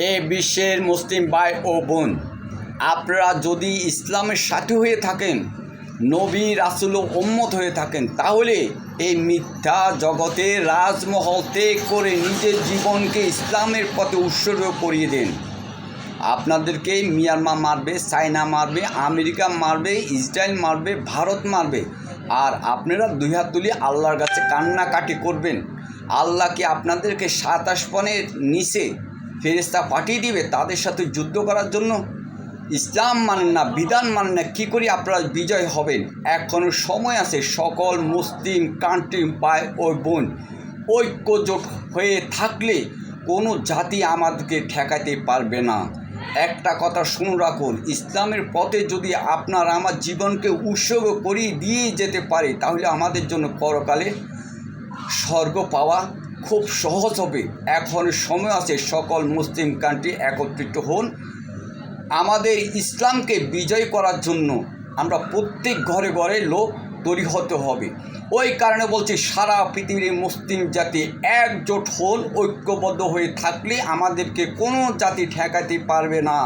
এ বিশ্বের মুসলিম ভাই ও বোন, আপনারা যদি ইসলামের সাথী হয়ে থাকেন, নবী রাসূল ও উম্মত হয়ে থাকেন, তাহলে এই মিথ্যা জগতে রাজমহল ত্যাগ করে নিজের জীবনকে ইসলামের পথে উৎসর্গ করিয়ে দেন। আপনাদেরকে মিয়ানমার মারবে, চায়না মারবে, আমেরিকা মারবে, ইসরায়েল মারবে, ভারত মারবে, আর আপনারা দুই হাত তুলে আল্লাহর কাছে কান্নাকাটি করবেন। আল্লাহ কি আপনাদেরকে 7 আসমানের নিচে ফেরেশতা পাঠিয়ে দিবে তাদের সাথে যুদ্ধ করার জন্য? ইসলাম মানেন না, বিধান মানেন না, কী করে আপনারা বিজয় হবেন? এখনও সময় আছে। সকল মুসলিম কান্ট্রি ভাই ও বোন ঐক্যজোট হয়ে থাকলে কোনো জাতি আমাদেরকে ঠেকাতে পারবে না। একটা কথা শুনে রাখুন, ইসলামের পথে যদি আপনার আমার জীবনকে উৎসর্গ করিয়ে দিয়ে যেতে পারে, তাহলে আমাদের জন্য পরকালে স্বর্গ পাওয়া খুব সহজ হবে। এখন সময় আছে, সকল মুসলিম কান্ট্রি একত্রিত হন। আমাদের ইসলামকে বিজয় করার জন্য আমরা প্রত্যেক ঘরে ঘরে লোক তৈরি হতে হবে। ওই কারণে বলছি, সারা পৃথিবীর মুসলিম জাতি একজোট হন, ঐক্যবদ্ধ হয়ে থাকলে আমাদেরকে কোনো জাতি ঠেকাতে পারবে না।